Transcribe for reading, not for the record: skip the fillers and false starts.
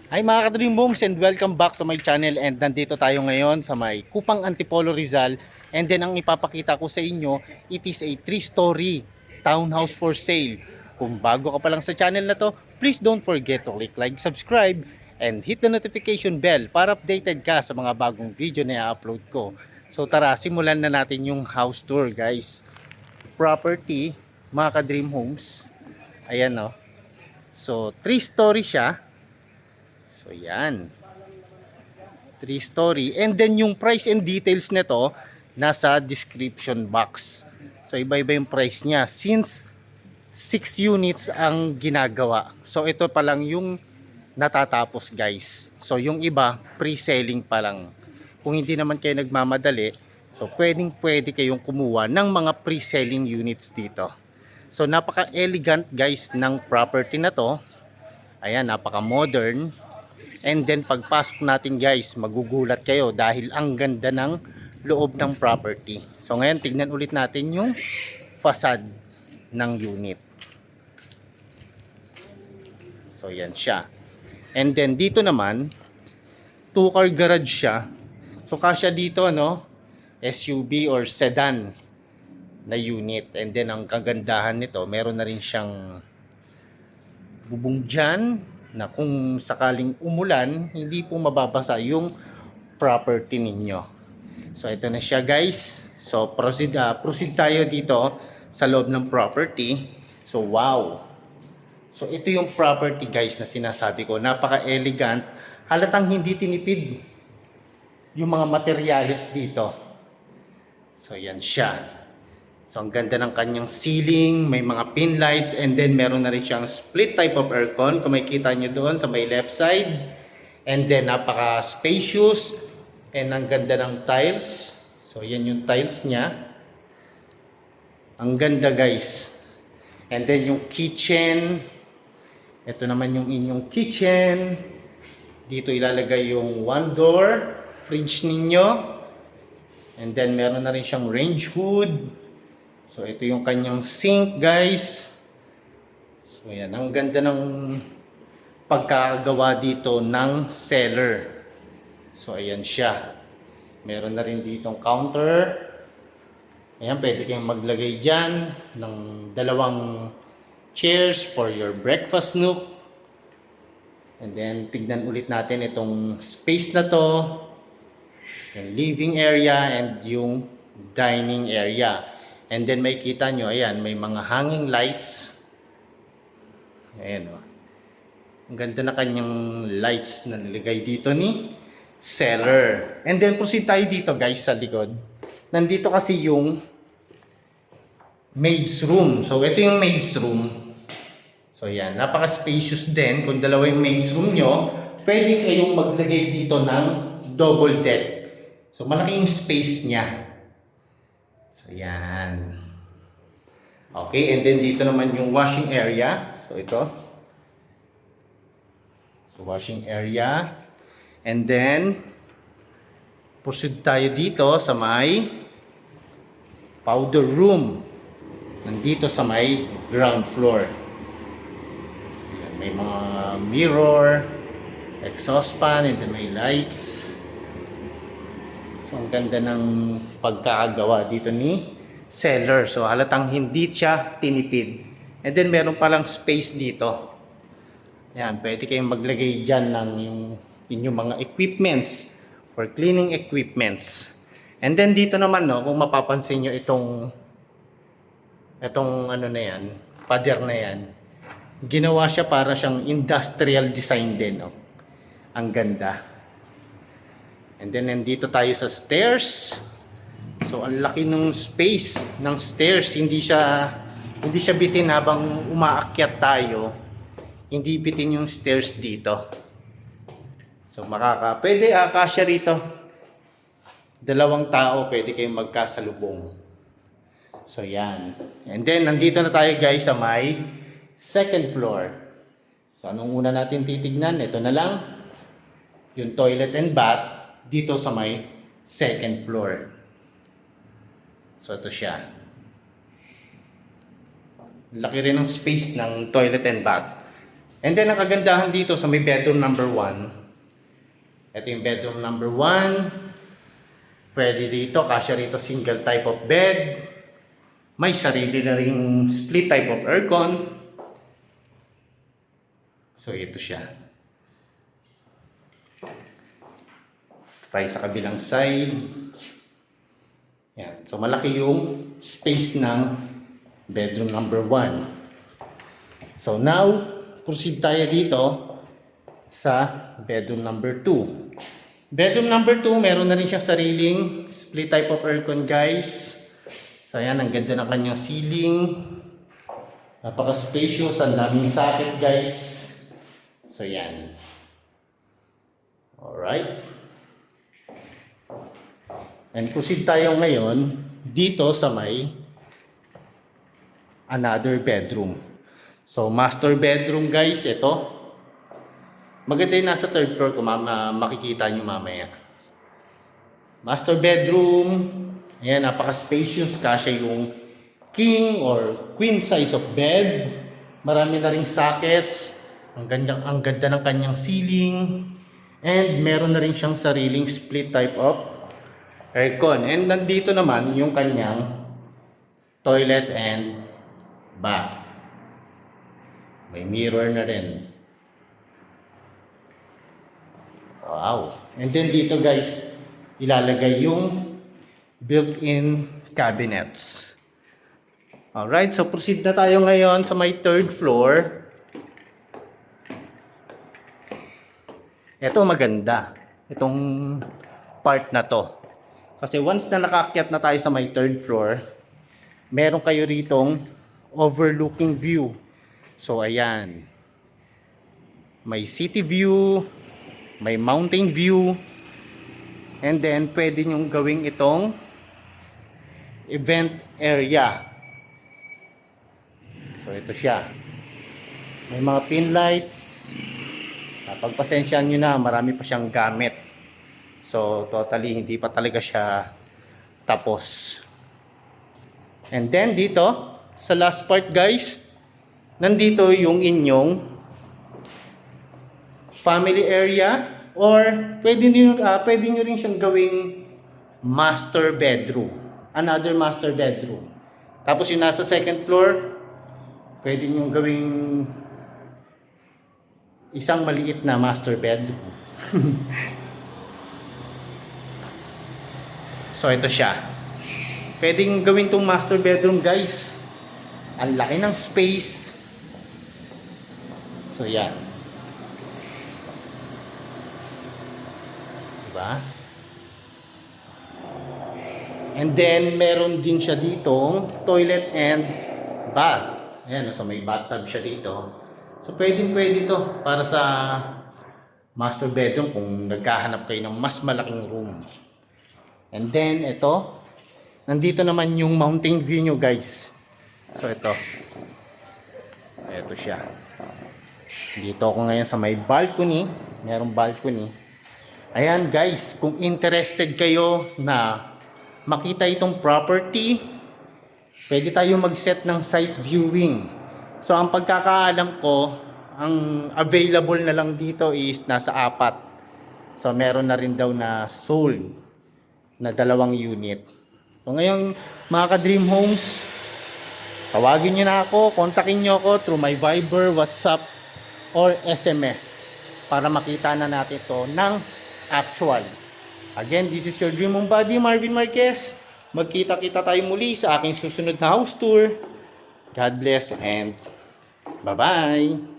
Hi mga ka-Dream Homes and welcome back to my channel, and nandito tayo ngayon sa may Kupang Antipolo Rizal, and then ang ipapakita ko sa inyo, it is a 3-story townhouse for sale. Kung bago ka pa lang sa channel na to, please don't forget to click like, subscribe and hit the notification bell para updated ka sa mga bagong video na i-upload ko. So tara, simulan na natin yung house tour guys. Property mga ka-Dream Homes, ayan o. So 3-story siya. So yan, 3-story, and then yung price and details nito nasa description box. So iba-iba yung price niya since 6 units ang ginagawa. So ito pa lang yung natatapos guys. So yung iba pre-selling pa lang. Kung hindi naman kayo nagmamadali, so pwede kayong kumuha ng mga pre-selling units dito. So napaka-elegant guys ng property na to. Ayan, napaka-modern. And then pagpasok natin guys, magugulat kayo dahil ang ganda ng loob ng property. So ngayon tignan ulit natin yung facade ng unit. So yan siya. And then dito naman, 2-car garage siya. So kasya dito SUV or sedan na unit. And then ang kagandahan nito, meron na rin siyang bubong dyan na kung sakaling umulan, hindi po mababasa yung property ninyo. So ito na siya guys. So proceed tayo dito sa loob ng property. So wow. So ito yung property guys na sinasabi ko. Napaka-elegant. Halatang hindi tinipid yung mga materyales dito. So yan siya. So ang ganda ng kanyang ceiling, may mga pin lights, and then meron na rin siyang split type of aircon kung makikita nyo doon sa may left side. And then napaka spacious, and ang ganda ng tiles. So yan yung tiles niya. Ang ganda guys. And then yung kitchen. Ito naman yung inyong kitchen. Dito ilalagay yung 1-door fridge ninyo. And then meron na rin siyang range hood. So ito yung kanyang sink guys. So yan, ang ganda ng pagkakagawa dito ng cellar. So ayan siya. Meron na rin ditong counter. Ayan, pwede kayong maglagay dyan ng 2 chairs for your breakfast nook. And then tignan ulit natin itong space na to. Yung living area and yung dining area. And then may kita nyo, ayan, may mga hanging lights. Ayan o. Ang ganda na kanyang lights na nilagay dito ni seller. And then proceed tayo dito guys sa likod. Nandito kasi yung maid's room. So ito yung maid's room. So yan, napaka-spacious din. Kung dalawa yung maid's room nyo, pwede kayong maglagay dito ng double deck. So malaki yung space niya. So yan. Okay, and then dito naman yung washing area. So ito. So washing area. And then proceed tayo dito sa may powder room. Nandito sa may ground floor. Yan, may mga mirror, exhaust fan, and then may lights. So ang ganda ng pagkakagawa dito ni seller. So halatang hindi siya tinipid. And then meron palang space dito. Yan, pwede kayong maglagay dyan ng yung inyong mga equipments for cleaning equipments. And then dito naman kung mapapansin nyo itong ano na yan, pader na yan. Ginawa siya para siyang industrial design din. Ang ganda. And then nandito tayo sa stairs. So ang laki ng space ng stairs, hindi siya bitin habang umaakyat tayo. Hindi bitin yung stairs dito. So pwede kasya rito. 2 tao pwede kayong magkasalubong. So yan. And then nandito na tayo guys sa may second floor. So anong una natin titignan? Ito na lang. Yung toilet and bath dito sa may second floor. So ito siya. Laki rin ng space ng toilet and bath. And then ang kagandahan dito sa may bedroom number 1. Ito yung bedroom number 1. Pwede dito, kasya rito single type of bed. May sarili na ring split type of aircon. So ito siya. Tayo sa kabilang side. Yan. So malaki yung space ng bedroom number 1. So now, proceed tayo dito sa bedroom number 2. Bedroom number 2, meron na rin siyang sariling split type of aircon, guys. So ayan, ang ganda ng kanyang ceiling. Napaka-spacious, ang daming socket, guys. So yan. Alright. And proceed tayo ngayon dito sa may another bedroom. So master bedroom, guys, ito. Maganda yung nasa third floor ko, makikita nyo mamaya. Master bedroom. Ayan, napaka-spacious. Kasya yung king or queen size of bed. Marami na ring sockets. Ang ganda ng kanyang ceiling. And meron na rin siyang sariling split type of aircon. And nandito naman yung kanyang toilet and bath. May mirror na rin. Wow. And then dito, guys, ilalagay yung built-in cabinets. Alright, so proceed na tayo ngayon sa my third floor. Ito maganda. Itong part na to. Kasi once na nakaakyat na tayo sa my third floor, meron kayo ritong overlooking view. So ayan. May city view, may mountain view, and then pwede nyong gawing itong event area. So ito siya. May mga pin lights. Pagpasensyaan nyo na, marami pa siyang gamit. So totally hindi pa talaga siya tapos. And then dito sa last part, guys, nandito yung inyong family area, or pwede nyo rin siyang gawing master bedroom. Another master bedroom. Tapos yung nasa second floor, pwede nyo gawing isang maliit na master bedroom. So ito siya. Pwedeng gawin tong master bedroom, guys. Ang laki ng space. So yan. Diba? And then meron din siya ditong toilet and bath. Ayan, so may bathtub siya dito. So pwede to para sa master bedroom kung naghahanap kayo ng mas malaking room. And then ito, nandito naman yung mountain view nyo, guys. So ito siya. Dito ako ngayon sa may balcony. Merong balcony. Ayan, guys, kung interested kayo na makita itong property, pwede tayo mag-set ng site viewing. So ang pagkakaalam ko, ang available na lang dito is nasa 4. So meron na rin daw na sold na 2 unit. So ngayon, mga ka-Dream Homes, tawagin nyo na ako, kontakin nyo ako through my Viber, WhatsApp, or SMS para makita na natin ito ng actual. Again, this is your Dream Home Buddy, Marvin Marquez. Magkita-kita tayo muli sa aking susunod na house tour. God bless and bye-bye!